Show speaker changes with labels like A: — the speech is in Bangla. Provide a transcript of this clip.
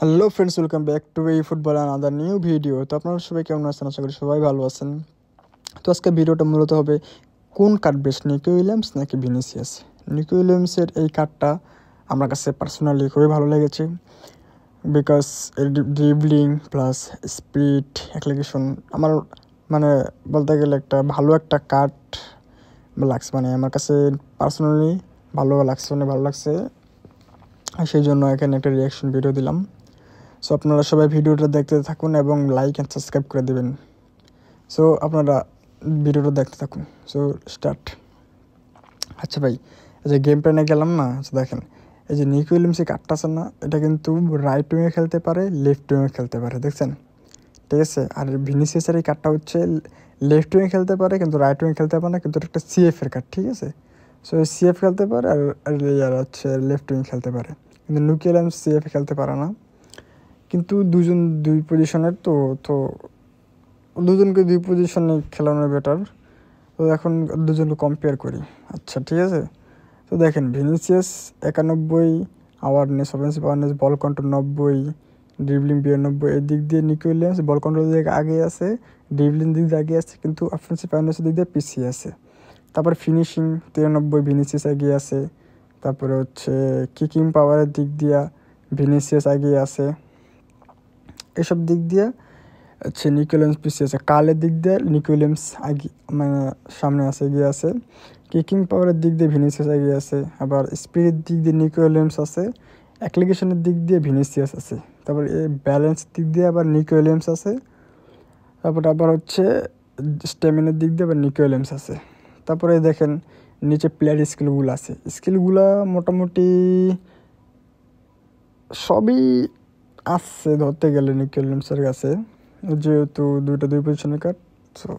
A: Hello friends, welcome back to এই ফুটবল আনাদার নিউ ভিডিও। তো আপনারা সবাই কেমন আছেন? আশা করি সবাই ভালো আছেন। তো আজকে ভিডিওটা মূলত হবে কোন কার্ড বেস্ট, নিকো উইলিয়ামস নাকি ভিনিসিয়াস। নিকো উইলিয়ামসের এই কার্ডটা আমার কাছে পার্সোনালি খুবই ভালো লেগেছে, বিকজ এর ড্রিবলিং প্লাস স্পিড অ্যাপ্লিকেশন আমার মানে বলতে গেলে ভালো একটা কার্ড লাগছে, আমার কাছে পার্সোনালি ভালো লাগছে। আর সেই জন্য এখানে একটা রিয়াকশন ভিডিও দিলাম। সো আপনারা সবাই ভিডিওটা দেখতে থাকুন এবং লাইক অ্যান্ড সাবস্ক্রাইব করে দেবেন। সো আপনারা ভিডিওটা দেখতে থাকুন। So start. আচ্ছা ভাই, এই যে গেম প্ল্যানে গেলাম না, দেখেন এই যে নিকো উইলিয়ামসের কার্ডটা আছে না, এটা কিন্তু রাইট উইংয়ে খেলতে পারে, লেফট উইংয়ে খেলতে পারে, দেখছেন? ঠিক আছে। আর ভিনিসিয়াসের এই কার্ডটা হচ্ছে লেফট উইংয়ে খেলতে পারে কিন্তু রাইট উইংয়ে খেলতে পারে না, কিন্তু এটা একটা সিএফের কার্ড, ঠিক আছে। সো সিএফ খেলতে পারে আর হচ্ছে লেফট উইং খেলতে পারে, কিন্তু নিকো উইলিয়ামস সিএফ খেলতে পারে না। কিন্তু দুজন দুই পজিশনের, তো তো দুজনকে দুই পজিশনে খেলানো বেটার। তো এখন দুজনকে কম্পেয়ার করি। আচ্ছা ঠিক আছে। তো দেখেন Vinicius 91, awareness, offensive awareness, ball control 90, dribbling 92। এই দিক দিয়ে নিকো উইলিয়ামস বল কন্ট্রোল দিক আগে আছে, ড্রিবলিং দিক দিয়ে আগে আছে, কিন্তু অফেন্সিভ আওয়ারনেসের দিক দিয়ে পিছিয়ে আছে। তারপরে ফিনিশিং 93, ভিনিসিয়াস এগিয়ে আছে। তারপরে হচ্ছে কিকিং পাওয়ারের দিক দিয়া ভিনিসিয়াস এগিয়ে আছে। এসব দিক দিয়ে হচ্ছে নিকো উইলিয়ামস পিছিয়ে আছে। কালের দিক দিয়ে নিকো উইলিয়ামস আগে সামনে আছে, এগিয়ে আছে। কিকিং পাওয়ারের দিক দিয়ে ভিনিসিয়াস এগিয়ে আছে। আবার স্পিডের দিক দিয়ে নিকো উইলিয়ামস আছে। অ্যাপ্লিকেশনের দিক দিয়ে ভিনিসিয়াস আছে। তারপর এই ব্যালেন্স দিক দিয়ে আবার নিকো উইলিয়ামস আছে। তারপর আবার হচ্ছে স্ট্যামিনার দিক দিয়ে আবার নিকো উইলিয়ামস আছে। তারপরে দেখেন নিচে প্লেয়ার স্কিলগুলো আছে, স্কিলগুলা মোটামুটি সবই আছে ধরতে গেলে নিকো উইলিয়ামসের কাছে, যেহেতু দুই পজিশনের কার্ড। সো